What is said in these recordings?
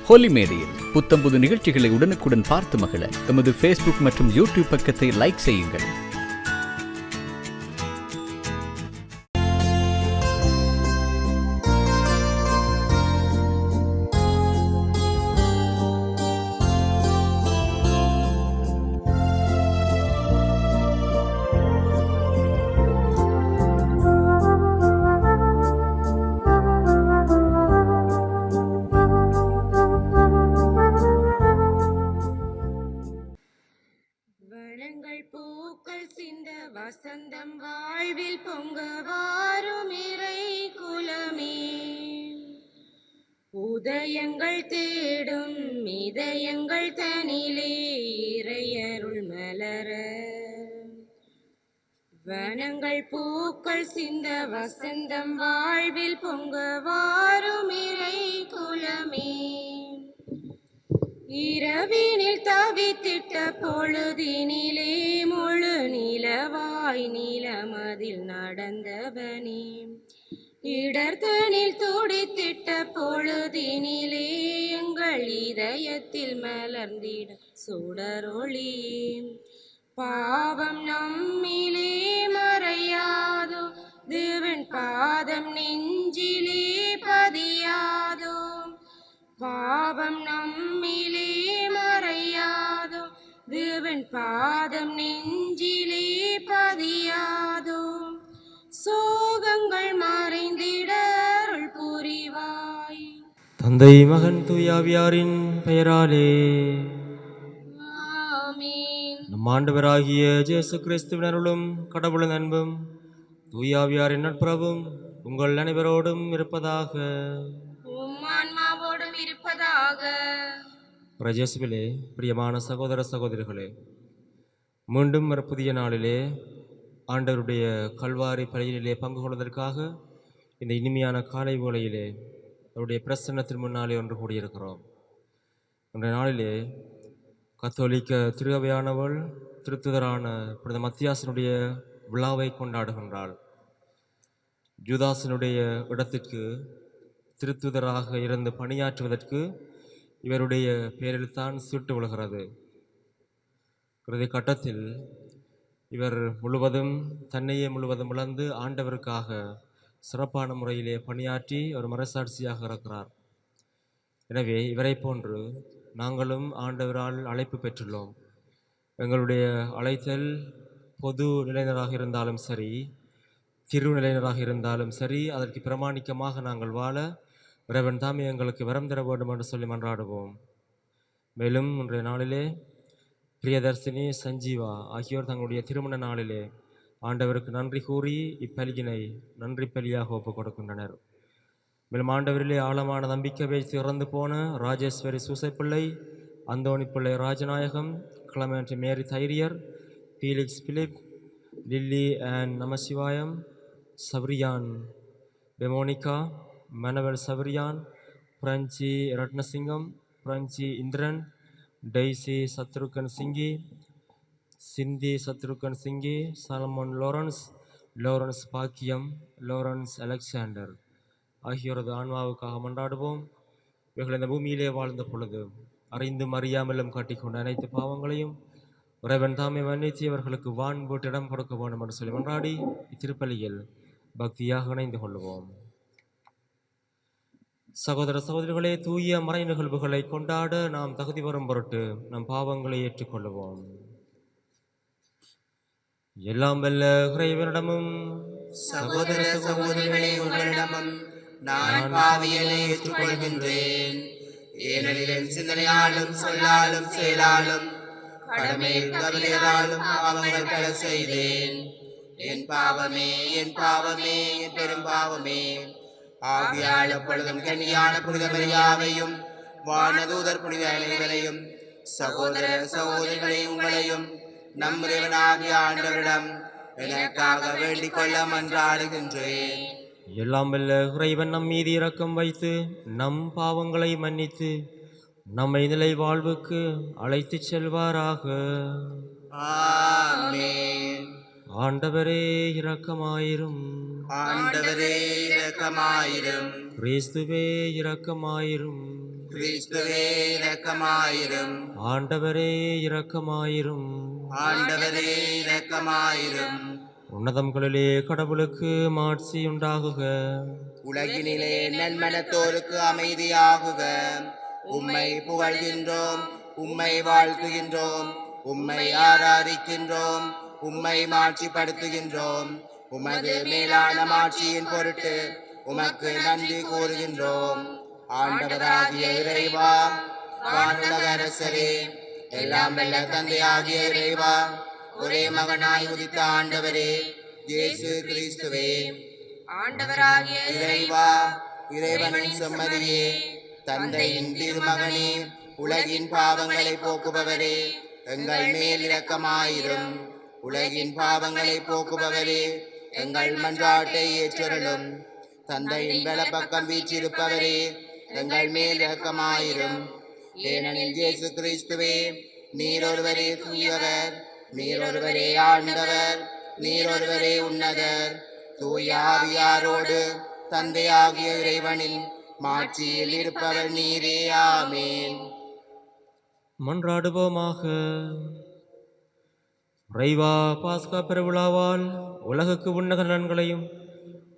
ஹோலி மேடையில் புத்தம்புது நிகழ்ச்சிகளை உடனுக்குடன் பார்த்து மகிழ எமது ஃபேஸ்புக் மற்றும் யூடியூப் பக்கத்தை லைக் செய்யுங்கள். பூக்கள் சிந்த வசந்தம் வாழ்வில் பொங்க வாரும் இறை குலமே, உதயங்கள் தேடும் இதயங்கள் தனிலே இறையருள் மலர. வனங்கள் பூக்கள் சிந்த வசந்தம் வாழ்வில் பொங்க வாரும் இறை குலமே, இரவினில் தவித்திட்ட பொழுதினிலே முழு நிலவாய் நிலமதில் நடந்தவனே, இடர்தனில் துடித்திட்ட பொழுதினிலே எங்கள் இதயத்தில் மலர்ந்திட சுடரொளி. பாவம் நம்மிலே மறையாதோ, தேவன் பாதம் நெஞ்சிலே பதியாதோ, பாவம் நம்மிலே மறையாதோ, தேவன் பாதம் நெஞ்சிலே பதியாதோ, சோகங்கள் மறைந்திட அருள் புரிவாய். தந்தை மகன் தூயாவியாரின் பெயராலே ஆமென். நம் ஆண்டவராகிய இயேசு கிறிஸ்துவின் அருளும் கடவுளின் அன்பும் தூயாவியாரின் நட்புறவும் உங்கள் அனைவரோடும் இருப்பதாக. ஆன்மாவோடும் இருப்பதாக. பிரஜேசுவிலே பிரியமான சகோதர சகோதரிகளே, மீண்டும் ஒரு புதிய நாளிலே ஆண்டவருடைய கல்வாரி பலியிலே பங்கு கொள்வதற்காக இந்த இனிமையான காலை வேளையிலே அவருடைய பிரசன்னத்தின் முன்னாலே ஒன்று கூடியிருக்கிறோம். இன்றைய நாளிலே கத்தோலிக்க திருவையானவள் திருத்துதரான புனித மத்தியாசனுடைய விழாவை கொண்டாடுகின்றாள். யூதாசனுடைய இடத்திற்கு திருத்துதராக இருந்து பணியாற்றுவதற்கு இவருடைய பெயரில் தான் சீட்டு விழுகிறது. இறுதி கட்டத்தில் இவர் தன்னையே முழுவதும் இழந்து ஆண்டவருக்காக சிறப்பான முறையிலே பணியாற்றி ஒரு மறைசாட்சியாக இருக்கிறார். எனவே இவரை போன்று நாங்களும் ஆண்டவரால் அழைப்பு பெற்றுள்ளோம். எங்களுடைய அழைத்தல் பொது நிலையினராக இருந்தாலும் சரி, திருநிலையினராக இருந்தாலும் சரி, அதற்கு பிரமாணிக்கமாக நாங்கள் வாழ இறைவன் தாமே எங்களுக்கு வரம் தர வேண்டும் என்று சொல்லி மன்றாடுவோம். மேலும் இன்றைய நாளிலே பிரியதர்சினி, சஞ்சீவா ஆகியோர் தங்களுடைய திருமண நாளிலே ஆண்டவருக்கு நன்றி கூறி இப்பலியினை நன்றி பலியாக ஒப்புக் கொடுக்கின்றனர். மேலும் ஆண்டவரிலே ஆழமான நம்பிக்கை வைத்து இறந்து போன ராஜேஸ்வரி சூசைப்பிள்ளை, அந்தோணி பிள்ளை ராஜநாயகம், கிளமெண்ட் மேரி தைரியர், Felix Philip, Lilly and Namasivayam, Savariyan பெமோனிகா, Manuel Savariyan, Francy Rathnasingam, Francy Indran, Daisy Shatrughan Singhi, Cindy Shatrughan Singhi, Solomon Lawrence Bakkiyam, Lawrence Alexander ஆகியோரது ஆன்மாவுக்காக மன்றாடுவோம். இவர்கள் இந்த பூமியிலே வாழ்ந்த பொழுது அறிந்தும் அறியாமலும் காட்டிக்கொண்ட அனைத்து பாவங்களையும் இறைவன் தாமே மன்னித்து அவர்களுக்கு வான்போட்டு இடம் கொடுக்க வேண்டும் என்று சொல்லி மன்றாடி இத்திருப்பலியில் பக்தியாக இணைந்து கொள்வோம். சகோதர சகோதரிகளே, தூய மறை நிகழ்வுகளை கொண்டாட நாம் தகுதி வரும் பொருட்டு நம் பாவங்களை ஏற்றுக்கொள்வோம். எல்லாம் வல்ல இறைவனிடமும் சகோதர சகோதரிகளே உங்களிடமும் நான் பாவியலை ஏற்றுக்கொள்கின்றேன். ஏனெனில் என் சிந்தனையாலும் சொல்லாலும் செயலாலும் கடமையில் தவறியதாலும் பாவங்கள் பல செய்தேன். என் பாவமே என் பாவமே என் பெரும் பாவமே. ஆகையால் எப்பொழுதும் கன்னியான புனித மரியாவையும் வானதூதர் புனித அனைவரையும் சகோதர சகோதரிகளை உங்களையும் நம் இறைவனாகிய ஆண்டவரிடம் எனக்காக வேண்டிக் கொள்ள மன்றாடுகின்றேன். எல்லாம் வல்ல இறைவன் நம் மீது இரக்கம் வைத்து நம் பாவங்களை மன்னித்து நம்மை நிலை வாழ்வுக்கு அழைத்து செல்வாராக. ஆமென். ஆண்டவரே இரக்கமாயிரும். ஆண்டவரே இரக்கமாயிரும். கிறிஸ்துவே இரக்கமாயிரும். கிறிஸ்துவே இரக்கமாயிரும். ஆண்டவரே இரக்கமாயிரும். ஆண்டவரே இரக்கமாயிரும். உன்னதங்களிலே கடவுளுக்கு மாட்சி உண்டாகுக. உலகினிலே நன்மனத்தோருக்கு அமைதியாகுக. உம்மை புகழ்கின்றோம், உம்மை வாழ்த்துகின்றோம், உம்மை ஆராதிக்கின்றோம், உம்மை மாட்சிப்படுத்துகின்றோம். உமது மேலான மாட்சியின் பொருட்டு உமக்கு நன்றி கூறுகின்றோம். ஆண்டவராகிய இறைவா, வானுலக அரசரே, எல்லாம் வல்ல தந்தையாகிய இறைவா, ஒரே மகனாய் உதித்த ஆண்டவரே இயேசு கிறிஸ்துவே, ஆண்டவராகிய இறைவா, இறைவனின் செம்மறியே, தந்தையின் திருமகனே, உலகின் பாவங்களை போக்குபவரே, எங்கள் மேல் இரக்கமாயிரும். உலகின் பாவங்களை போக்குபவரே, எங்கள் மன்றாட்டை ஏற்றருளும். தந்தையின் வலப்பக்கம் வீற்றிருப்பவரே, எங்கள் மேல் இரக்கமாயிரும். ஏனெனில் இயேசு கிறிஸ்துவே, நீரொருவரே தூயவர், நீரொருவரே ஆண்டவர், நீரொருவரே உன்னதர். தூய ஆவியாரோடு தந்தையாகிய இறைவனின் மாட்சியில் இருப்பவர் நீரே. ஆமென். மன்றாடுவோமாக. இறைவா, பாஸ்கா பெருவிழாவால் உலகுக்கு உன்னத நலன்களையும்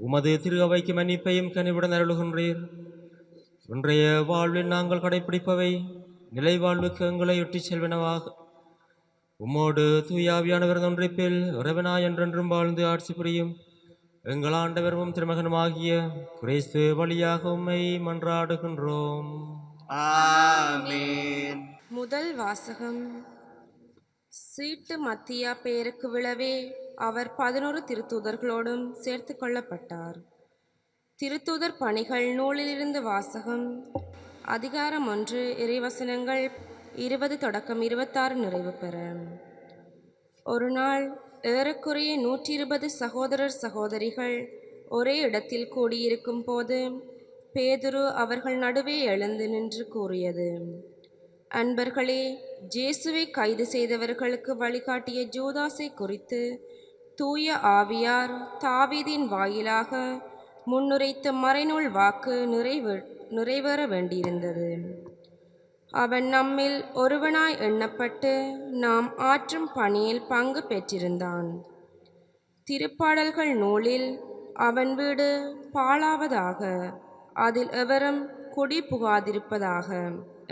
உமது திரு அவைக்கு மன்னிப்பையும் கனிவுடன் அருளுகின்றீர். இன்றைய வாழ்வில் நாங்கள் கடைப்பிடிப்பவை நிலை வாழ்வுக்கு எங்களை ஒட்டிச் செல்வனவாக உம்மோடு தூயாவியானவர் ஒன்றிப்பில் இறைவனாய் என்றென்றும் வாழ்ந்து ஆட்சி புரியும் எங்கள் ஆண்டவரும் திருமகனுமாகிய கிறிஸ்து வழியாக உம்மை மன்றாடுகின்றோம். ஆமென். முதல் வாசகம். சீட்டு மத்தியா பேருக்கு விழவே அவர் 11 திருத்தூதர்களோடும் சேர்த்து கொள்ளப்பட்டார். திருத்தூதர் பணிகள் நூலிலிருந்து வாசகம். அதிகாரம் 1, இறைவசனங்கள் 20 தொடக்கம் 26 நிறைவு பெற. ஒரு நாள் ஏறக்குறைய 120 சகோதரர் சகோதரிகள் ஒரே இடத்தில் கூடியிருக்கும் போது பேதுரு அவர்கள் நடுவே எழுந்து நின்று கூறியது: அன்பர்களே, இயேசுவை கைது செய்தவர்களுக்கு வழிகாட்டிய ஜூதாஸை குறித்து தூய ஆவியார் தாவீதின் வாயிலாக முன்னுரைத்த மறைநூல் வாக்கு நிறைவேற வேண்டியிருந்தது. அவன் நம்மில் ஒருவனாய் எண்ணப்பட்டு நாம் ஆற்றும் பணியில் பங்கு பெற்றிருந்தான். திருப்பாடல்கள் நூலில் அவன் வீடு பாழாவதாக, அதில் எவரும் குடி புகாதிருப்பதாக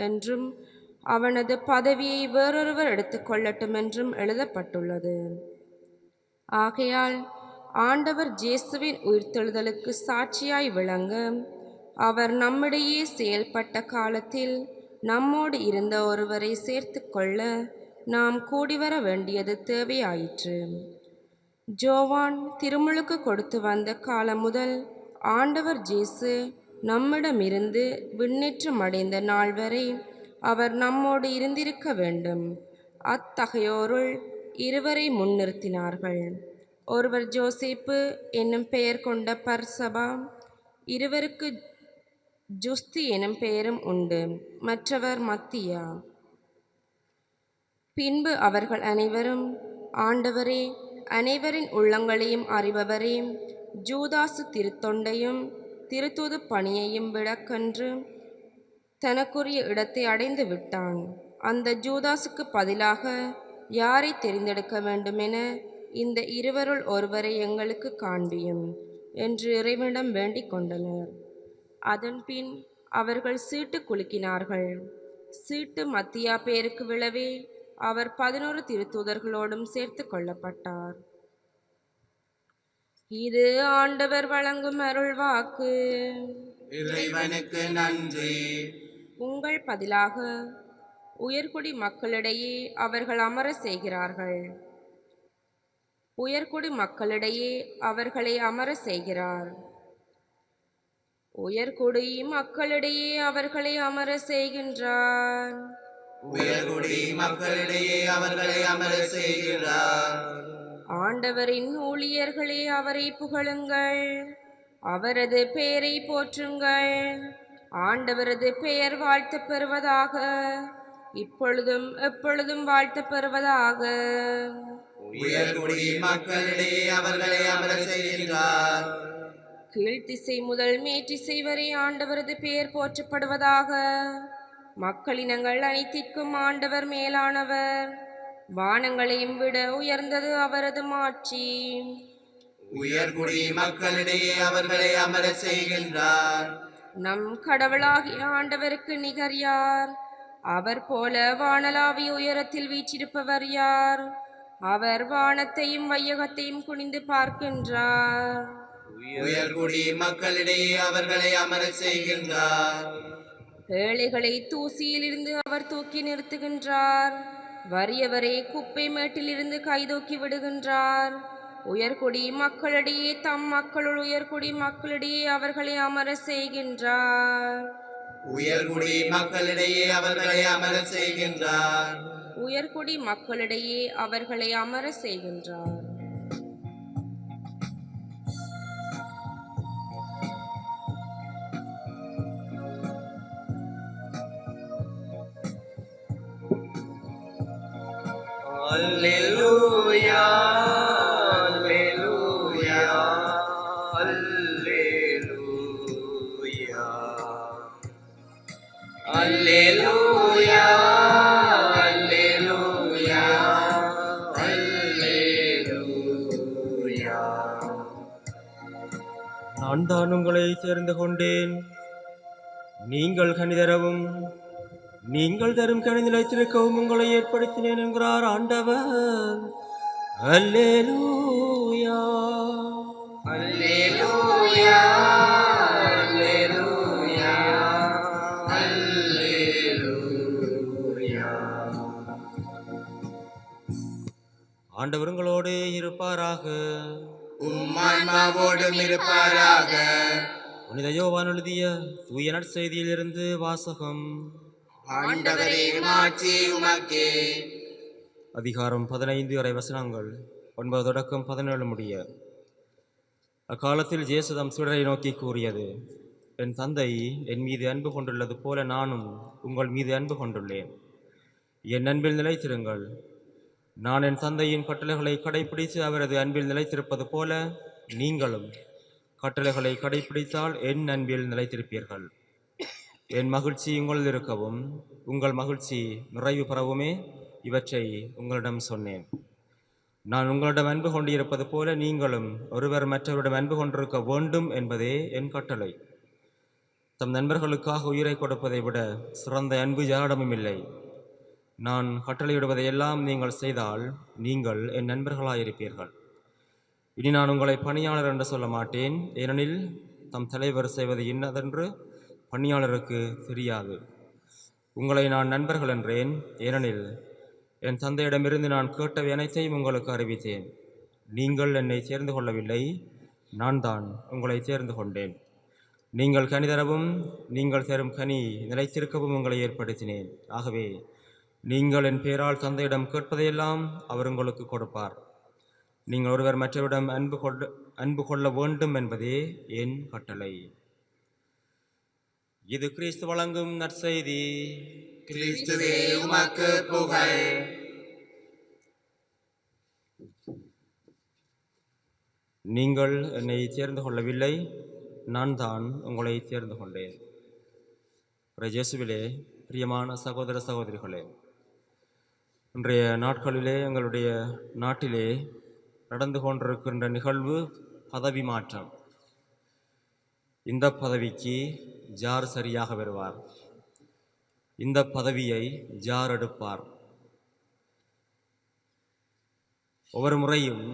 என்றும் அவனது பதவியை வேறொருவர் எடுத்துக்கொள்ளட்டும் என்றும் எழுதப்பட்டுள்ளது. ஆகையால் ஆண்டவர் இயேசுவின் உயிர்த்தெழுதலுக்கு சாட்சியாய் விளங்க அவர் நம்மிடையே செயல்பட்ட காலத்தில் நம்மோடு இருந்த ஒருவரை சேர்த்து கொள்ள நாம் கூடிவர வேண்டியது தேவையாயிற்று. ஜோவான் திருமுழுக்கு கொடுத்து வந்த காலம் முதல் ஆண்டவர் இயேசு நம்மிடமிருந்து விண்ணேற்றம் அடைந்த நாள் வரை அவர் நம்மோடு இருந்திருக்க வேண்டும். அத்தகையோருள் இருவரை முன்னிறுத்தினார்கள். ஒருவர் ஜோசேப்பு என்னும் பெயர் கொண்ட பர்சபா, இருவருக்கு ஜுஸ்தி எனும் பெயரும் உண்டு, மற்றவர் மத்தியா. பின்பு அவர்கள் அனைவரும், ஆண்டவரே, அனைவரின் உள்ளங்களையும் அறிபவரே, ஜூதாசு திருத்தொண்டையும் திருத்தூது பணியையும் விடக்கன்று தனக்குரிய இடத்தை அடைந்து விட்டான். அந்த ஜூதாசுக்கு பதிலாக யாரை தெரிந்தெடுக்க வேண்டுமென இந்த இருவருள் ஒருவரை எங்களுக்கு காண்பியும் என்று இறைவனிடம் வேண்டிக் கொண்டனர். அதன்பின் அவர்கள் சீட்டு குலுக்கினார்கள். சீட்டு மத்தியா பேருக்கு விழவே அவர் 11 திருத்தூதர்களோடும் சேர்த்து கொள்ளப்பட்டார். இது ஆண்டவர் வழங்கும் அருள் வாக்கு. இறைவனுக்கு நன்றி. உங்கள் பதிலாக உயர்குடி மக்களிடையே அவர்கள் அமர செய்கிறார்கள். உயர்குடி மக்களிடையே அவர்களை அமர செய்கிறார். உயர்குடி மக்களிடையே அவர்களை அமர செய்கின்றார். உயர்குடி மக்களிடையே அவர்களை அமர செய்கிறார். ஆண்டவரின் ஊழியர்களே, அவரை புகழுங்கள், அவரது பெயரை போற்றுங்கள். ஆண்டவரது பெயர் வாழ்த்தப் பெறுவதாக, இப்பொழுதும் எப்பொழுதும் வாழ்த்தப் பெறுவதாக. உயர்குடி மக்களிடையே அவர்களை அமர செய்கின்றார். கீழ்த்திசை முதல் மேற்றிசை வரை ஆண்டவரது பெயர் போற்றப்படுவதாக. மக்களினங்கள் அனைத்திற்கும் ஆண்டவர் மேலானவர். வானங்களையும் விட உயர்ந்தது அவரது மாட்சி. உயர்குடி மக்களிடையே அவர்களை அமர செய்கின்றார். நம் கடவுளாகிய ஆண்டவருக்கு நிகர் யார்? அவர் போல வானளாவிய உயரத்தில் வீற்றிருப்பவர் யார்? அவர் வானத்தையும் வையகத்தையும் குனிந்து பார்க்கின்றார். உயர்குடி மக்களிடையே அவர்களை அமர செய்கின்றார். ஏழைகளை தூசியிலிருந்து அவர் தூக்கி நிறுத்துகின்றார். வறியவரை குப்பை மேட்டிலிருந்து கைதூக்கி விடுகின்றார். உயர்குடி மக்களிடையே தம் மக்களுள் உயர்குடி மக்களிடையே அவர்களை அமர செய்கின்றார். உயர்குடி மக்களிடையே அவர்களை அமர செய்கின்றார். உயர்குடி மக்களிடையே அவர்களை அமர செய்கின்றார். அல்லேலூயா அல்லேலூயா அல்லேலூயா அல்லேலூயா அல்லேலூயா அல்லேலூயா. நான் தான் உங்களை தேர்ந்து கொண்டேன், நீங்கள் கனிதரவும் நீங்கள் தரும் கனி நிலைத்திருக்கவும் உங்களை ஏற்படுத்தினேன் என்கிறார் ஆண்டவர். அல்லேலூயா அல்லேலூயா அல்லேலூயா அல்லேலூயா. ஆண்டவர் உங்களோடு இருப்பாராக. உம்மான்மாவோடும் இருப்பாராக. புனித யோவான் எழுதிய தூய நற்செய்தியிலிருந்து வாசகம். ஆண்டவரே மாட்சி உமக்கே. அதிகாரம் 15 வரை வசனங்கள் 9 தொடக்கம் 17 முடிய. அக்காலத்தில் இயேசு தம் சீடரை நோக்கி கூறியது, என் தந்தை என் மீது அன்பு கொண்டுள்ளது போல நானும் உங்கள் மீது அன்பு கொண்டுள்ளேன். என் அன்பில் நிலைத்திருங்கள். நான் என் தந்தையின் கட்டளைகளை கடைப்பிடித்து அவரது அன்பில் நிலைத்திருப்பது போல நீங்களும் கட்டளைகளை கடைப்பிடித்தால் என் அன்பில் நிலைத்திருப்பீர்கள். என் மகிழ்ச்சி உங்களில் இருக்கவும் உங்கள் மகிழ்ச்சி நிறைவு பெறவுமே இவற்றை உங்களிடம் சொன்னேன். நான் உங்களிடம் அன்பு கொண்டிருப்பது போல நீங்களும் ஒருவர் மற்றவரிடம் அன்பு கொண்டிருக்க வேண்டும் என்பதே என் கட்டளை. தம் நண்பர்களுக்காக உயிரை கொடுப்பதை விட சிறந்த அன்பு யாரிடமும் இல்லை. நான் கட்டளையிடுவதையெல்லாம் நீங்கள் செய்தால் நீங்கள் என் நண்பர்களாயிருப்பீர்கள். இனி நான் உங்களை பணியாளர் என்று சொல்ல மாட்டேன், ஏனெனில் தம் தலைவர் செய்வது இன்னதென்று பணியாளருக்கு தெரியாது. உங்களை நான் நண்பர்கள் என்றேன், ஏனெனில் என் தந்தையிடமிருந்து நான் கேட்டவை அனைத்தையும் உங்களுக்கு அறிவித்தேன். நீங்கள் என்னை தேர்ந்து கொள்ளவில்லை, நான் தான் உங்களை தேர்ந்து கொண்டேன். நீங்கள் கனி தரவும் நீங்கள் தரும் கனி நிலைத்திருக்கவும் உங்களை ஏற்படுத்தினேன். ஆகவே நீங்கள் என் பெயரால் தந்தையிடம் கேட்பதையெல்லாம் அவர் உங்களுக்கு கொடுப்பார். நீங்கள் ஒருவர் மற்றவரிடம் அன்பு கொள்ள வேண்டும் என்பதே என் கட்டளை. இது கிறிஸ்து வழங்கும் நற்செய்தி. கிறிஸ்துவே உமக்கு புகழ். நீங்கள் என்னை தேர்ந்து கொள்ளவில்லை, நான் தான் உங்களை தேர்ந்து கொண்டேன். இயேசுவிலே பிரியமான சகோதர சகோதரிகளே, இன்றைய நாட்களிலே எங்களுடைய நாட்டிலே நடந்து கொண்டிருக்கின்ற நிகழ்வு பதவி மாற்றம். இந்த பதவிக்கு யார் சரியாக வருவார்? இந்த பதவியை யார் எடுப்பார்? ஒவ்வொரு முறையும்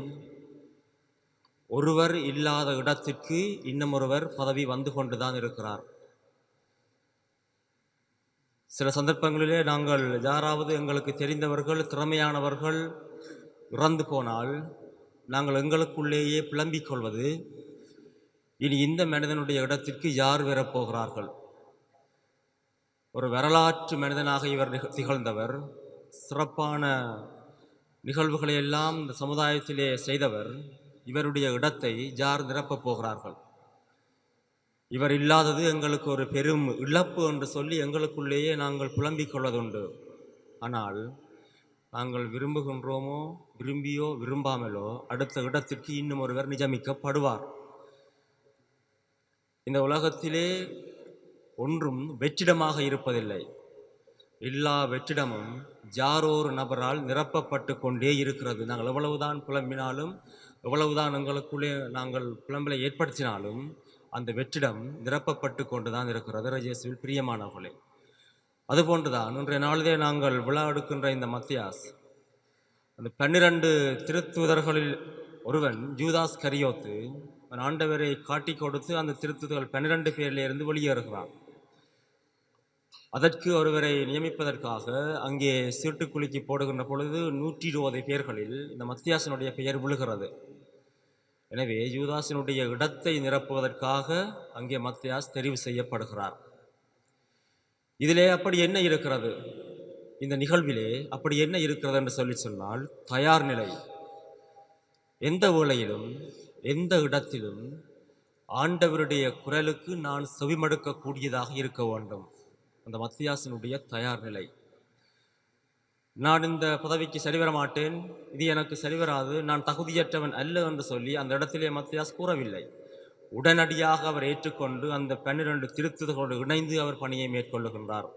ஒருவர் இல்லாத இடத்திற்கு இன்னும் ஒருவர் பதவி வந்து கொண்டுதான் இருக்கிறார். சில சந்தர்ப்பங்களிலே நாங்கள் யாராவது எங்களுக்கு தெரிந்தவர்கள் திறமையானவர்கள் இறந்து போனால் நாங்கள் எங்களுக்குள்ளேயே புலம்பிக் கொள்வது, இனி இந்த மனிதனுடைய இடத்திற்கு யார் வரப்போகிறார்கள்? ஒரு வரலாற்று மனிதனாக இவர் திகழ்ந்தவர், சிறப்பான நிகழ்வுகளை எல்லாம் இந்த சமுதாயத்திலே செய்தவர், இவருடைய இடத்தை யார் நிரப்பப் போகிறார்கள்? இவர் இல்லாதது எங்களுக்கு ஒரு பெரும் இழப்பு என்று சொல்லி எங்களுக்குள்ளேயே நாங்கள் புலம்பிக் கொள்வதுண்டு. ஆனால் நாங்கள் விரும்புகின்றோமோ விரும்பியோ விரும்பாமலோ அடுத்த இடத்திற்கு இன்னும் ஒருவர் நியமிக்கப்படுவார். இந்த உலகத்திலே ஒன்றும் வெற்றிடமாக இருப்பதில்லை. எல்லா வெற்றிடமும் யாரோ ஒரு நபரால் நிரப்பப்பட்டு கொண்டே இருக்கிறது. நாங்கள் எவ்வளவுதான் புலம்பினாலும், எவ்வளவுதான் எங்களுக்குள்ளே நாங்கள் புலம்பலை ஏற்படுத்தினாலும் அந்த வெற்றிடம் நிரப்பப்பட்டு கொண்டு தான் இருக்கிறது. இயேசுவில் பிரியமானவர்களே, அதுபோன்றுதான் இன்றைய நாளிலே நாங்கள் விழா எடுக்கின்ற இந்த மத்தியாஸ், அந்த 12 திருத்தூதர்களில் ஒருவன் யூதாஸ் கரியோத்து ஆண்டவரை காட்டி கொடுத்து அந்த திருத்தூதர்கள் 12 பேரிலிருந்து வெளியேறுகிறான். அதற்கு ஒருவரை நியமிப்பதற்காக அங்கே சீட்டுக்குலுக்கி போடுகின்ற பொழுது 120 பேர்களில் இந்த மத்தியாசனுடைய பெயர் விழுகிறது. எனவே யூதாசினுடைய இடத்தை நிரப்புவதற்காக அங்கே மத்தியாஸ் தெரிவு செய்யப்படுகிறார். இதிலே அப்படி என்ன இருக்கிறது? இந்த நிகழ்விலே அப்படி என்ன இருக்கிறது என்று சொன்னால், தயார் நிலை. எந்த வேளையிலும் எந்த இடத்திலும் ஆண்டவருடைய குரலுக்கு நான் செவிமடுக்கக்கூடியதாக இருக்க வேண்டும். அந்த மத்தியாசினுடைய தயார் நிலை. நான் இந்த பதவிக்கு சரிவர மாட்டேன், இது எனக்கு சரிவராது, நான் தகுதியற்றவன் அல்ல என்று சொல்லி அந்த இடத்திலே மத்தியாஸ் கூறவில்லை. உடனடியாக அவர் ஏற்றுக்கொண்டு அந்த 12 திருத்துதர்களோடு இணைந்து அவர் பணியை மேற்கொள்ளுகின்றார்.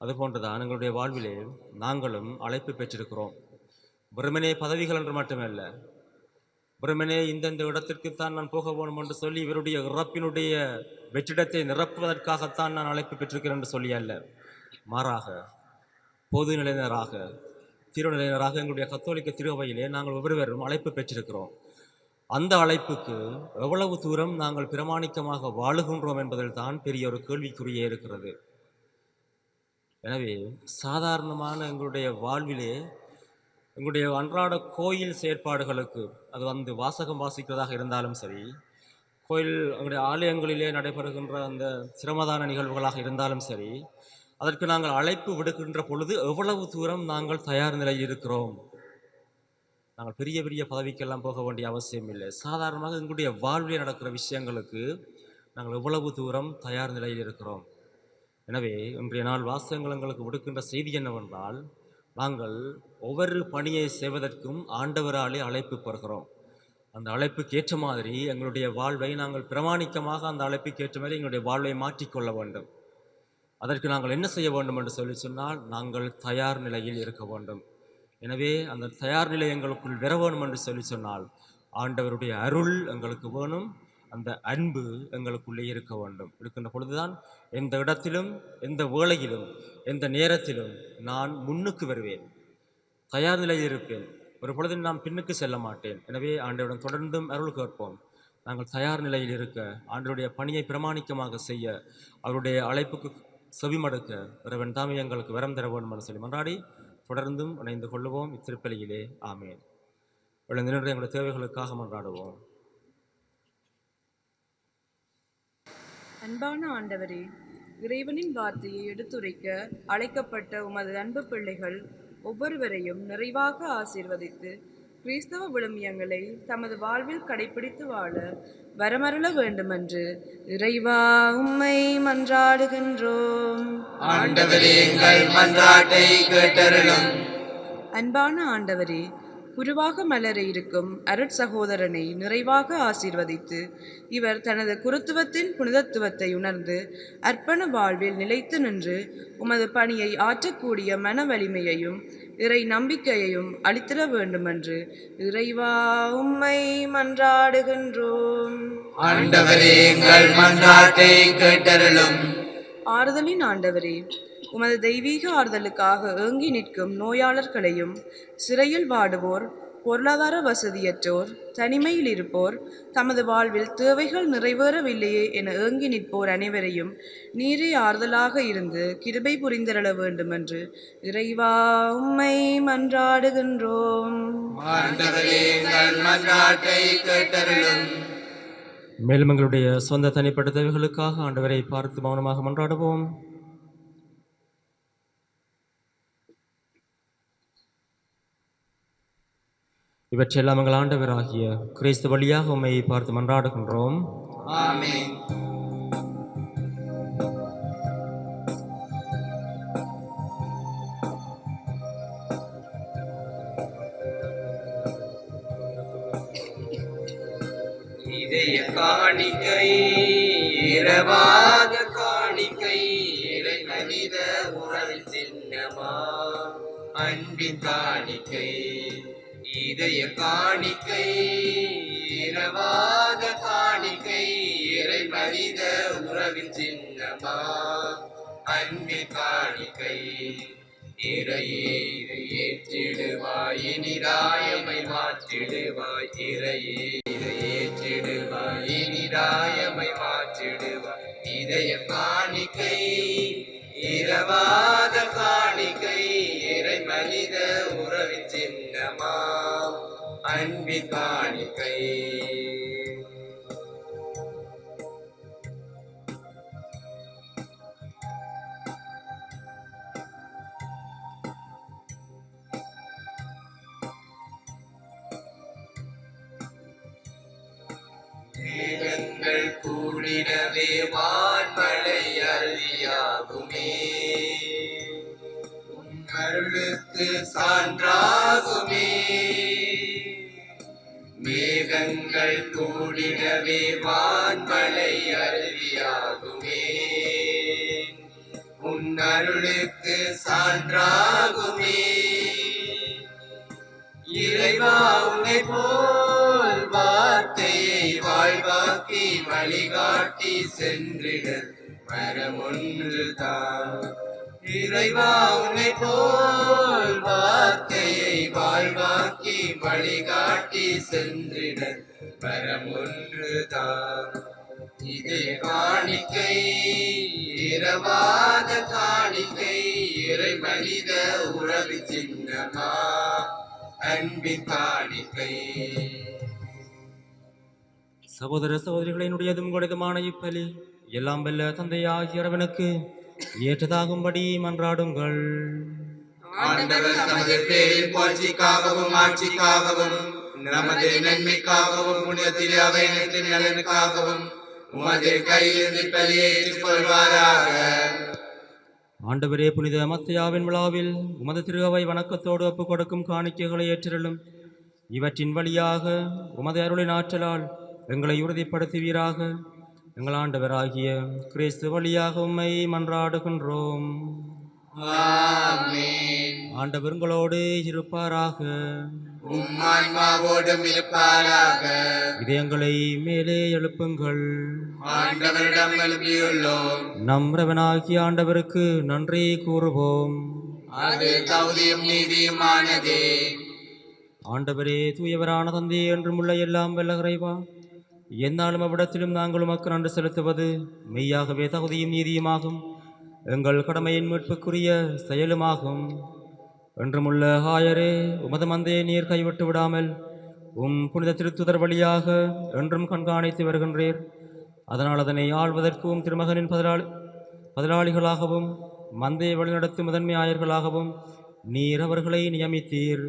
அதுபோன்றுதான் எங்களுடைய வாழ்விலே நாங்களும் அழைப்பு பெற்றிருக்கிறோம். வெறுமனே பதவிகள் என்று மட்டுமல்ல, வெறுமனே இந்தந்த இடத்திற்குத்தான் நான் போக வேண்டும் என்று சொல்லி இவருடைய இறப்பினுடைய வெற்றிடத்தை நிரப்புவதற்காகத்தான் நான் அழைப்பு பெற்றிருக்கிறேன் என்று சொல்லி அல்ல. மாறாக பொது நிலையினராக, திருநிலையினராக எங்களுடைய கத்தோலிக்க திருவையிலே நாங்கள் ஒவ்வொருவரும் அழைப்பு பெற்றிருக்கிறோம். அந்த அழைப்புக்கு எவ்வளவு தூரம் நாங்கள் பிரமாணிக்கமாக வாழுகின்றோம் என்பதில் தான் பெரிய ஒரு கேள்விக்குறியே இருக்கிறது. எனவே சாதாரணமான எங்களுடைய வாழ்விலே எங்களுடைய அன்றாட கோயில் செயற்பாடுகளுக்கு, அது வாசகம் வாசிக்கிறதாக இருந்தாலும் சரி, கோயில் எங்களுடைய ஆலயங்களிலே நடைபெறுகின்ற அந்த சிரமதான நிகழ்வுகளாக இருந்தாலும் சரி, அதற்கு நாங்கள் அழைப்பு விடுக்கின்ற பொழுது எவ்வளவு தூரம் நாங்கள் தயார் நிலையில் இருக்கிறோம். நாங்கள் பெரிய பெரிய பதவிக்கெல்லாம் போக வேண்டிய அவசியம் இல்லை. சாதாரணமாக எங்களுடைய வாழ்வில் நடக்கிற விஷயங்களுக்கு நாங்கள் எவ்வளவு தூரம் தயார் நிலையில் இருக்கிறோம். எனவே இன்றைய நாள் வாசகங்கள் எங்களுக்கு விடுக்கின்ற செய்தி என்னவென்றால், நாங்கள் ஒவ்வொரு பணியை செய்வதற்கும் ஆண்டவராலே அழைப்பு பெறுகிறோம். அந்த அழைப்புக்கு ஏற்ற மாதிரி எங்களுடைய வாழ்வை நாங்கள் பிரமாணிக்கமாக அந்த அழைப்புக்கு ஏற்ற மாதிரி எங்களுடைய வாழ்வை மாற்றிக்கொள்ள வேண்டும். அதற்கு நாங்கள் என்ன செய்ய வேண்டும் என்று சொன்னால், நாங்கள் தயார் நிலையில் இருக்க வேண்டும். எனவே அந்த தயார் நிலை எங்களுக்குள் வர வேண்டும் என்று சொன்னால், ஆண்டவருடைய அருள் எங்களுக்கு வேணும், அந்த அன்பு எங்களுக்குள்ளே இருக்க வேண்டும். இருக்கின்ற பொழுதுதான் எந்த இடத்திலும், எந்த வேளையிலும், எந்த நேரத்திலும் நான் முன்னுக்கு வருவேன், தயார் நிலையில் இருப்பேன். ஒரு பொழுதும் நான் பின்னுக்கு செல்ல மாட்டேன். எனவே ஆண்டவரிடம் தொடர்ந்தும் அருள் கேட்போம். நாங்கள் தயார் நிலையில் இருக்க, ஆண்டவருடைய பணியை பிரமாணிக்கமாக செய்ய, அவருடைய அழைப்புக்கு செவிமடுக்க இறைவன் தாமே எங்களுக்கு வரம் தர வேண்டும் என்று சொல்லி மன்றாடி தொடர்ந்தும் இணைந்து கொள்ளுவோம். இத்திருப்பலியிலே ஆமேன். எழுந்து நின்று எங்களுடைய தேவைகளுக்காக மன்றாடுவோம். அன்பான ஆண்டவரே, இறைவனின் வார்த்தையை எடுத்துரைக்க அழைக்கப்பட்ட உமது அன்பு பிள்ளைகள் ஒவ்வொருவரையும் நிறைவாக ஆசீர்வதித்து கிறிஸ்தவ விழுமியங்களை தமது வாழ்வில் கடைபிடித்து வாழ வரமருள வேண்டுமென்று இறைவா உம்மை மன்றாடுகின்றோம். ஆண்டவரே, எங்கள் மன்றாட்டை கேட்டருளும். அன்பான ஆண்டவரே, குருவாக மலர இருக்கும் அருட்சகோதரனை நிறைவாக ஆசீர்வதித்து இவர் தனது குருத்துவத்தின் புனிதத்துவத்தை உணர்ந்து அர்ப்பண வாழ்வில் நிலைத்து நின்று உமது பணியை ஆற்றக்கூடிய மன வலிமையையும் இறை நம்பிக்கையையும் அளித்திட வேண்டுமென்று இறைவா உம்மை மன்றாடுகின்றோம். ஆண்டவரே, எங்கள் மன்றாட்டை கேட்டருளும். ஆறுதலின் ஆண்டவரே, உமது தெய்வீக ஆறுதலுக்காக ஏங்கி நிற்கும் நோயாளர்களையும், சிறையில் வாடுவோர், பொருளாதார வசதியற்றோர், தனிமையில் இருப்போர், தமது வாழ்வில் தேவைகள் நிறைவேறவில்லையே என ஏங்கி நிற்போர் அனைவரையும் நீரே ஆறுதலாக இருந்து கிருபை புரிந்திரள வேண்டுமென்று இறைவா உம்மை மன்றாடுகின்றோம். ஆண்டவரே, எங்கள் மன்றாட்டை கேட்டருளும். மேலும் எங்களுடைய சொந்த தனிப்பட்ட தேவைகளுக்காக ஆண்டவரை பார்த்து மௌனமாக மன்றாடுவோம். இவற்றெல்லாம் எங்கள் ஆண்டவராகிய கிறிஸ்து வழியாக உம்மை பார்த்து மன்றாடுகின்றோம். ஆமென். காணிக்கை இரவாத காணிக்கை இறை மனித உறவின் சின்னமா அன்பின் காணிக்கை இதய காணிக்கை இரவாத காணிக்கை இறை மனித உறவின் சின்னமா அன்பின் காணிக்கை இறையே இதை ஏற்றிடுவாய் நிராயமை மாற்றிடுவாய் இறையே இதை ஏற்றிடுவாய் நிராயமை மாற்றிடுவாய் இதய காணிக்கை இரவாத காணிக்கை இறை மனித உறவின் சின்னமா அன்பின் காணிக்கை மேகங்கள் கூடிடவே வான்மழை அருளியாகுமே உன் அருளுக்கு சான்றாகுமே மேகங்கள் கூடிடவே வான்மழை அருளியாகுமே உன் அருளுக்கு சான்றாகுமே இறைவா உன்னை போல் வார்த்தையை வாழ்வாக்கி வழிகாட்டி சென்றிட மரம் ஒன்றுதான் இறைவா உன்னை போல் வார்த்தையை வாழ்வாக்கி வழிகாட்டி சென்றிட மரம் ஒன்றுதான் இதய காணிக்கை இரவாத காணிக்கை இறை மனித உறவு சின்னமா அன்பின் காணிக்கை சகோதர சகோதரிகளை என்னுடையதும் உங்களுடையதுமான இப்பலி எல்லாம் வல்ல தந்தையாகிய இறைவனுக்கு ஏற்றதாகும்படி மன்றாடுங்கள். ஆண்டவர் தமது பேரின் புகழ்ச்சிக்காகவும் ஆட்சிக்காகவும் நமது நன்மைக்காகவும் புனிதத்திலே அவையத்தின் நலனுக்காகவும் உமது கையிலிருந்து பலியை ஏற்றுக்கொள்வாராக. ஆண்டவரே, புனித மத்தையாவின் விழாவில் உமது திரு அவை வணக்கத்தோடு ஒப்புக் கொடுக்கும் காணிக்கைகளை ஏற்றிருளும். இவற்றின் வழியாக உமது அருளின் ஆற்றலால் எங்களை உறுதிப்படுத்துவீராக. எங்கள் ஆண்டவராகிய கிறிஸ்து வழியாக உம்மை மன்றாடுகின்றோம். ஆமென். ஆண்டவர் உங்களோடு இருப்பாராக. உம் ஆன்மாவோடும் இருப்பாராக. இதயங்களை மேலே எழுப்புங்கள். ஆண்டவரிடம் எழுப்பியுள்ளோம். நம் இறைவனாகிய ஆண்டவருக்கு நன்றி கூறுவோம். அது தகுதியும் நீதியுமானதே. ஆண்டவரே, தூயவரான தந்தையே, என்றும் உள்ள எல்லாம் வல்ல இறைவா, எந்நாளும் அவ்விடத்திலும் நாங்கள் உமக்கு நன்றி செலுத்துவது மெய்யாகவே தகுதியும் நீதியுமாகும், எங்கள் கடமையின் மீட்புக்குரிய செயலுமாகும். என்றுமுள்ள ஆயரே, உமது மந்தையை நீர் கைவிட்டு விடாமல் உம் புனித திருத்துதர் வழியாக என்றும் கண்காணித்து வருகின்றீர். அதனால் அதனை ஆள்வதற்கும் திருமகனின் பதிலாளிகளாகவும் மந்தையை வழிநடத்தும் முதன்மை ஆயர்களாகவும் நீர் அவர்களை நியமித்தீர்.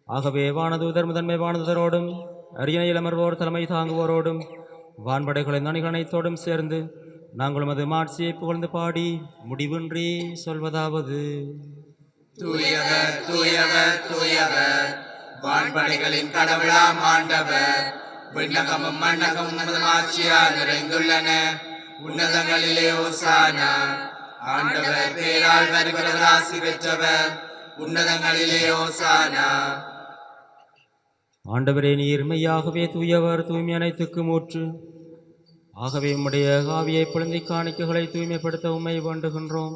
ஆகவே வானதூதர் முதன்மை வானதூதரோடும் அரியணையில் அமர்வோர் தலைமை தாங்குவோரோடும் வான்படைகளின் அணிகள் அனைத்தோடும் சேர்ந்து நாங்கள் உமது மாட்சியை புகழ்ந்து பாடி முடிவின்றி சொல்வதாவது: தூயவர் தூயவர் தூயவர், வான்படைகளின் கடவுளாம் ஆண்டவர். விண்ணகமும் மண்ணகமும் உமது ஆட்சியால் நிறைந்துள்ளன. உன்னதங்களிலே ஓசானா. ஆண்டவர் பேரால் வருகிறவர் ஆசி பெற்றவர். உன்னதங்களிலே ஓசானா. ஆண்டவரே, நீர் மெய்யாகவே தூயவர், தூய்மை அனைத்துக்கும் ஊற்று. ஆகவே உம்முடைய ஆவியை பொழுந்தி காணிக்கைகளை தூய்மைப்படுத்த உம்மை வேண்டுகின்றோம்.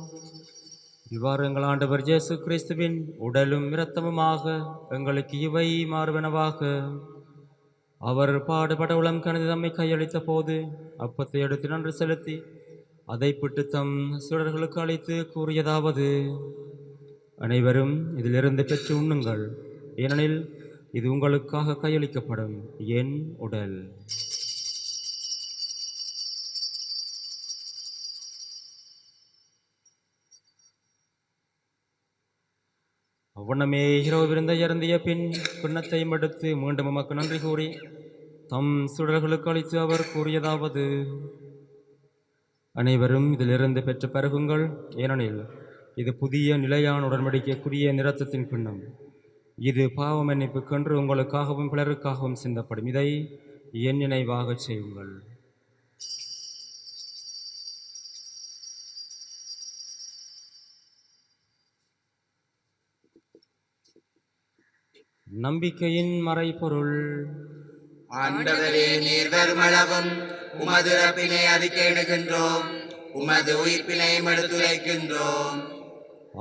இவ்வாறு எங்கள் ஆண்டவர் இயேசு கிறிஸ்துவின் உடலும் இரத்தமுமாக எங்களுக்கு இவை மாறுவனவாக. அவர் பாடுபட உளம் கணிது தம்மை கையளித்த போது அப்பத்தை எடுத்து நன்றி செலுத்தி அதை பிட்டு தம் சீடர்களுக்கு அளித்து கூறியதாவது: அனைவரும் இதிலிருந்து பெற்று உண்ணுங்கள், ஏனெனில் இது உங்களுக்காக கையளிக்கப்படும் என் உடல். அவ்வண்ணமே இரவு விருந்தை அருந்திய பின் கிண்ணத்தையும் எடுத்து மீண்டும் உமக்கு நன்றி கூறி தம் சுடர்களுக்கு அளித்து அவர் கூறியதாவது: அனைவரும் இதிலிருந்து பெற்று பருகுங்கள், ஏனெனில் இது புதிய நிலையான உடன்படிக்கைக்குரிய இரத்தத்தின் கிண்ணம். இது பாவ மன்னிப்புக்கென்று உங்களுக்காகவும் பிறருக்காகவும் சிந்தப்படும். இதை என் நினைவாகச் செய்யுங்கள். நம்பிக்கையின் மறைபொருள். ஆண்டவரே, நீர் வருமளவும் உமது இறப்பினை அறிக்கையிடுகின்றோம், உமது உயிர்ப்பினையும் எடுத்துரைக்கின்றோம்.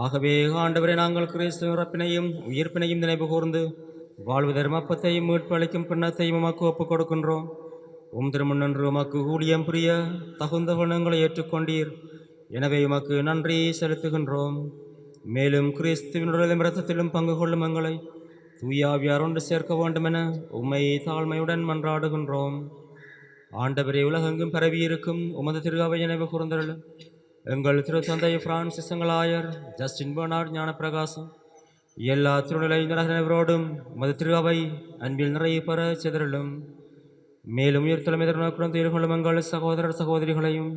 ஆகவே ஆண்டவரே, நாங்கள் கிறிஸ்துவின் இறப்பினையும் உயிர்ப்பினையும் நினைவு கூர்ந்து வாழ்வு தர்மப்பத்தையும் மீட்பு அளிக்கும் பின்னத்தையும் உமக்கு ஒப்புக் கொடுக்கின்றோம். திருமணன்று உமக்கு ஊழியம் புரிய தகுந்த குணங்களை ஏற்றுக்கொண்டீர். எனவே உமக்கு நன்றி செலுத்துகின்றோம். மேலும் கிறிஸ்துவின் உடலிலும் இரத்தத்திலும் பங்கு கொள்ளும் எங்களை தூயாவியார் ஒன்று சேர்க்க வேண்டுமென உம்மை தாழ்மையுடன் மன்றாடுகின்றோம். ஆண்டவரே, உலகெங்கும் பரவியிருக்கும் உமது திருஅவை நினைவு கூர்ந்தருள். எங்கள் திருத்தந்தை பிரான்சிஸ் எங்களாயர், ஜஸ்டின் பெர்னார்ட் ஞானப்பிரகாசம், எல்லா திருநிலை நினைவரோடும் உமது திருஅவை அன்பில் நிறைவு பெற சிதறலும். மேலும் உயிர்த்தலைமை எதிர்நோக்குடன் எதிர்கொள்ளும் எங்கள் சகோதரர் சகோதரிகளையும்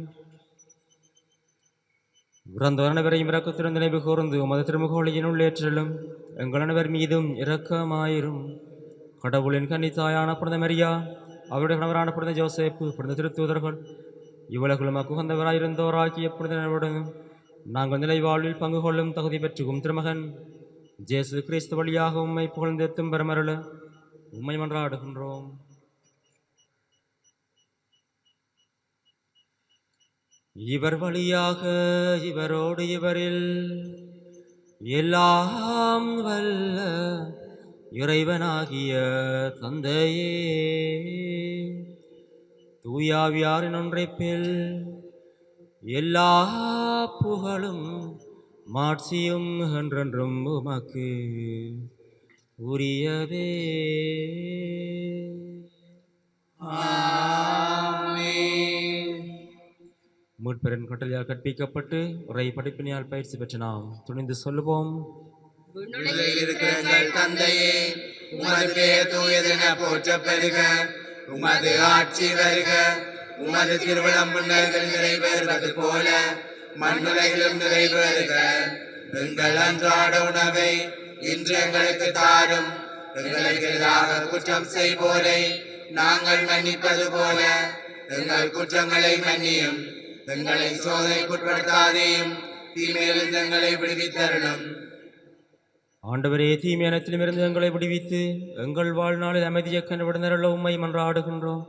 இறந்தோர் அனைவரையும் இரக்கத்துடன் நினைவு கூர்ந்து உமது திருமுகொழியின் உள்ளேற்றலும். எங்கள் அனைவர் மீதும் இரக்கமாயிரும். கடவுளின் கன்னித்தாயான புனித மரியா, அவருடைய கணவரான புனித ஜோசேப்பு, புனித திருத்தூதர்கள், இவ்வுலகிலும் அக்குகந்தவராயிருந்தோராகிய புனிதனுடன் நாங்கள் நிலை வாழ்வில் பங்கு கொள்ளும் தகுதி பெற்றுக்கும் திருமகன் ஜேசு கிறிஸ்து வழியாக உம்மை புகழ்ந்தெத்தும் பெருமருள உம்மை மன்றாடுகின்றோம். இவர் வழியாக இவரோடு இவரில் எல்லாம் வல்ல இறைவனாகிய தந்தையே, தூயாவியாரின் ஒன்றைப்பில் எல்லா புகழும் மாட்சியும் என்றென்றும் உமக்கு உரியவே. மீட்பரின் கட்டளையால் கற்பிக்கப்பட்டு உரை படிப்பினையால் பயிற்சி பெற்ற நாம் துணிந்து சொல்லுவோம். விண்ணுலகில் இருக்கிற எங்கள் தந்தையே, உமது பெயர் தூயதென போற்றப் பெறுக. உமது ஆட்சி வருக. உமது திருவிழம் முன்னர்கள் நிறைவேறுவது போல மண்ணுலகிலும் நிறைவேறுக. எங்கள் அன்றாட உணவை இன்று எங்களுக்கு தாரும். எங்களுக்கு எதிராக குற்றம் செய்வோரை நாங்கள் மன்னிப்பது போல எங்கள் குற்றங்களை மன்னியும். எங்களை சோதனைக்குட்படுத்தாதேயும், தீமையிலிருந்து எங்களை விடுவித்தருளும். ஆண்டவரே, தீமை அனைத்திலுமிருந்து எங்களை விடுவித்து எங்கள் வாழ்நாளில் அமைதியை கண்டுவிடுநருள உம்மை மன்றாடுகின்றோம்.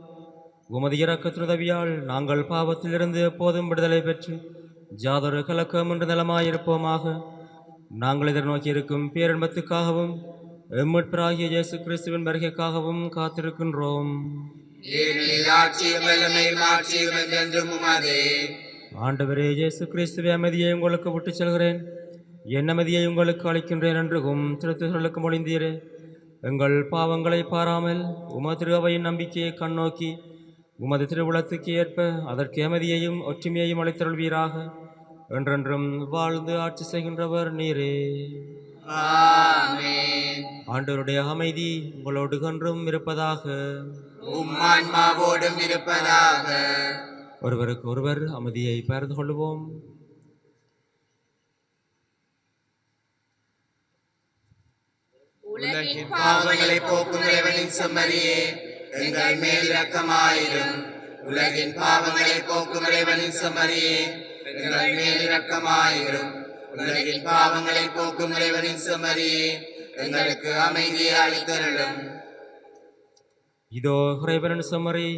உமது இரக்கத்தின் உதவியால் நாங்கள் பாவத்திலிருந்து எப்போதும் விடுதலை பெற்று ஜாதொரு கலக்கம் என்று நலமாயிருப்போமாக. நாங்கள் எதிர்நோக்கி இருக்கும் பேரன்பத்துக்காகவும் எம்மீட்பராகிய இயேசு கிறிஸ்துவின் வருகைக்காகவும் காத்திருக்கின்றோம். ஆண்டவரே இயேசு கிறிஸ்துவை, அமைதியை உங்களுக்கு விட்டுச் செல்கிறேன், என் அமைதியை உங்களுக்கு அளிக்கின்றேன் என்றும் திருத்துகளுக்கு மொழிந்தீரே. எங்கள் பாவங்களை பாராமல் உமது திருஅவையின் நம்பிக்கையை கண்ணோக்கி உமது திருவுளத்துக்கு ஏற்ப அதற்கு அமைதியையும் ஒற்றுமையையும் அளித்தருள்வீராக. என்றென்றும் வாழ்ந்து ஆட்சி செய்கின்றவர் நீரே. ஆண்டவருடைய அமைதி உங்களோடு கன்றும் இருப்பதாக. உம்மான்மாவோடும் இருப்பதாக. ஒருவருக்கு ஒருவர் அமைதியை பகிர்ந்து கொள்வோம். உலகின் பாவங்களை போக்கும் இறைவனின் செம்மறியே, எங்கள் மேல் இரக்கமாயிரும். உலகின் பாவங்களை போக்கும் இறைவனின் செம்மறியே, எங்கள் மேல் இரக்கமாயிரும். உலகின் பாவங்களை போக்கும் இறைவனின் செம்மறியே, எங்களுக்கு அமைதியை அளித்தருளும். இதோ இறைவனின் செம்மறி,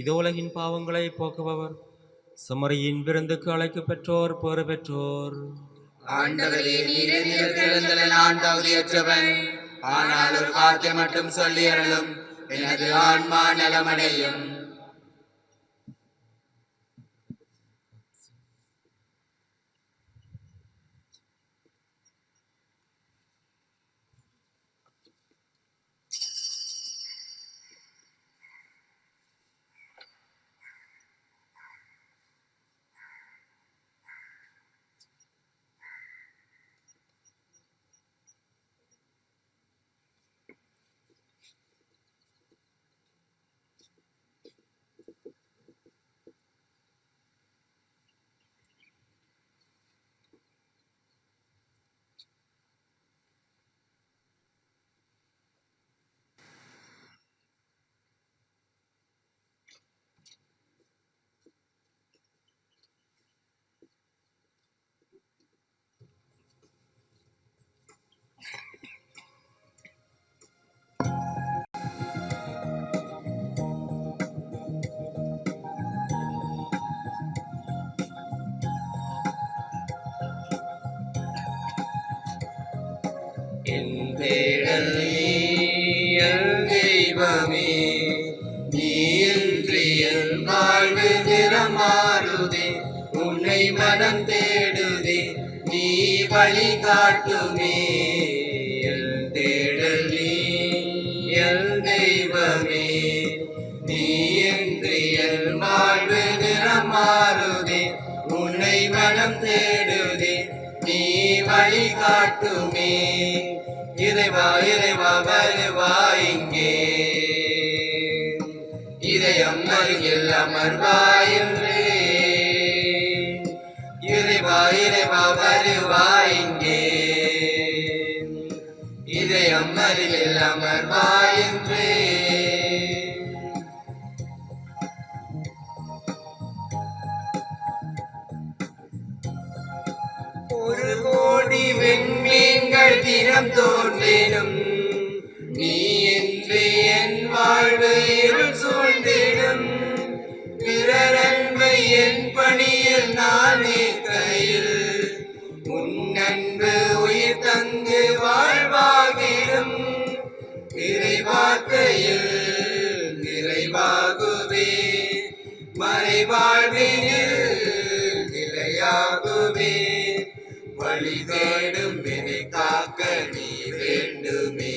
இதோ உலகின் பாவங்களை போக்குபவர். செம்மறியின் விருந்துக்கு அழைக்கு பெற்றோர் பேறு பெற்றோர். ஆண்டவரே, நீர் எழுந்தருள நான் தகுதியற்றவன். ஆனால் ஒரு வார்த்தை மட்டும் சொல்லி அருளும், எனது ஆன்மா நலமடையும். என் தேடல் நீ என் தெய்வமே, நீ இன்றி என் வாழ்வு நிறமாறுதே, உன்னை மனம் தேடுதே, நீ வழி காட்டுமே. என் தேடல் நீ என் தெய்வமே, நீ இன்றி என் வாழ்வு நிறமாறுதே, உன்னை மனம் தேடுதே, நீ வழி காட்டுமே. இறைவா இறைவா வருவா இங்கே, இதயம் அருகில் அமர்வாயின்றே. இறைவா இறைவா வருவா இங்கே, இதயம் அருகில் அமர்வாயின்றே. ஒரு கோடி விண்மீன்கள் தினம் தோன்றினும், நீ இன்றி என் வாழ்வு இருள் சூழ்ந்திடும். பிறர் அன்பை என் பணியில் நான் கையில், உன் அன்பு உயிர் தந்து வாழ்வாகிடும். இறைவார்த்தையில் நிறைவாகுவே, மறைவாழ்வினில் நிலையாகுவே. வழி தேடும் என்னை காக்க நீ வேண்டுமே.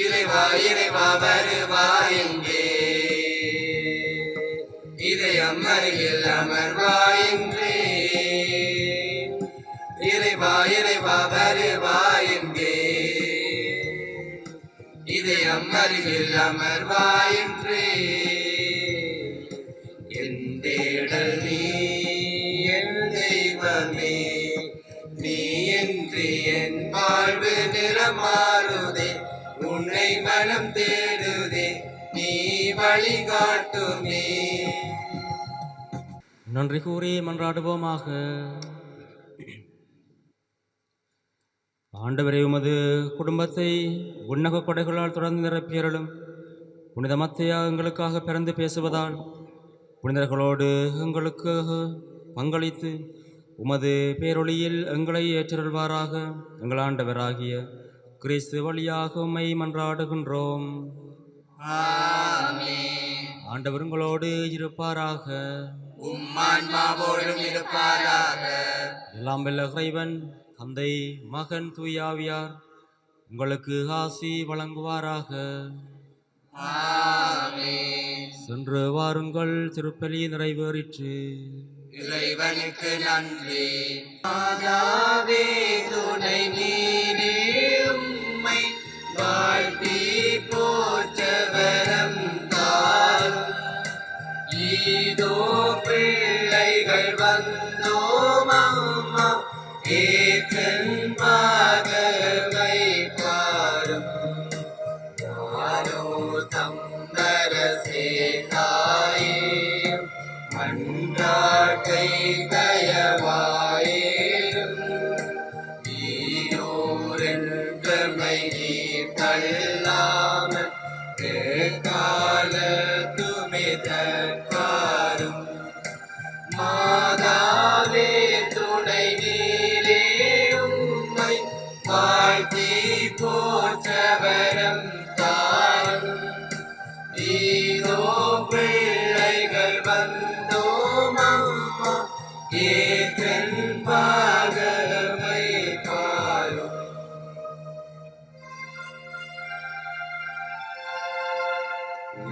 இறைவா இறைவா வருவா இங்கே, இதயம் அருகில் அமர்வாயின்றே. இறைவா இறைவா வருவா இங்கே, இதயம் அருகில் அமர்வாயின்றே. என் தேடல் நீ என் தெய்வமே, நீ இன்றி என் வாழ்வு நிறமாறுதே, உன்னை மனம் தேடுதே, நீ வழி காட்டுமே. நன்றி கூறி மன்றாடுவோமாக. ஆண்டவரே, உமது குடும்பத்தை உன்னக கொடைகளால் தொடர்ந்து நிரப்பியருளும். புனித மத்தையா எங்களுக்காக பிறந்து பேசுவதால் புனிதர்களோடு எங்களுக்கு பங்களித்து உமது பேரொளியில் எங்களை ஏற்றருள்வாராக. எங்கள் ஆண்டவராகிய கிறிஸ்து வழியாக உம்மை மன்றாடுகின்றோம். ஆண்டவர் உங்களோடு இருப்பாராக. உம்மான்மாவோடும் இருப்பாராக. எல்லாம் வல்ல இறைவன் தந்தை மகன் தூயாவியார் உங்களுக்கு ஆசி வழங்குவாராக. சென்று வாருங்கள், திருப்பலி நிறைவேறிற்று. இறைவனுக்கு நன்றி. மாதாவே துணை நீரே, உம்மை வாழ்த்தி போற்ற வரம் தாரும். ஈதோ பிள்ளைகள் வந்தோம் அம்மா, ஏற்றன் பாதவை பாரும். யாரோ தம்பரசே தாயே, மன்றாட்டை தயவாயேரும். ஈரோரென்றமை நீர் தள்ளாமல் காலத்துமே தற்காரும். மாதாவே துணை நீரே, உம்மை வாழ்த்தி போற்ற வரம் தாரும். ஈதோ பிள்ளைகள் வந்தோம் அம்மா, ஏற்றன் பாகமை பாரும்.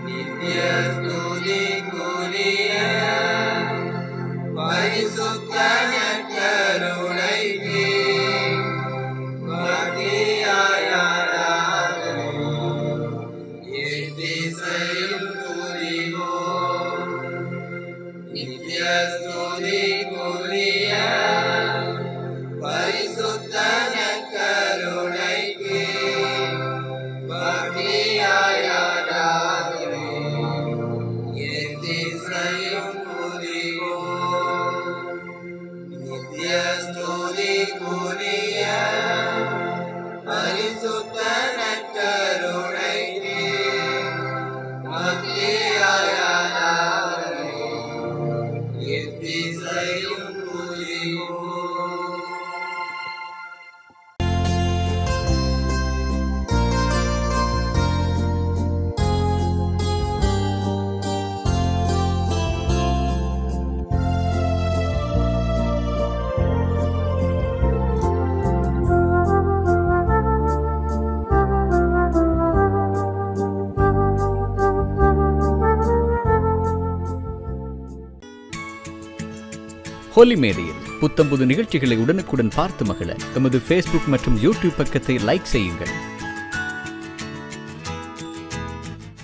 நித்ய ஸ்துதிக்குரிய பரிசுத்த நற்கருணைக்கு பக்தியாய் ஆராதனை எத்திசையும் புரிவோம். நித்ய ஸ்துதிக்குரிய பரிசுத்த நற்கருணைக்கு பக்தியாய் ஆராதனை எத்திசையும் புரிவோம். நித்ய ஸ்துதிக்குரிய பரிசுத்த நற்கருணைக்கு பக்தியாய் ஆராதனை எத்திசையும் புரிவோம். ஹோலி மேடையில் புத்தம்புது நிகழ்ச்சிகளை உடனுக்குடன் பார்த்து மகிழ எமது ஃபேஸ்புக் மற்றும் யூடியூப் பக்கத்தை லைக் செய்யுங்கள்.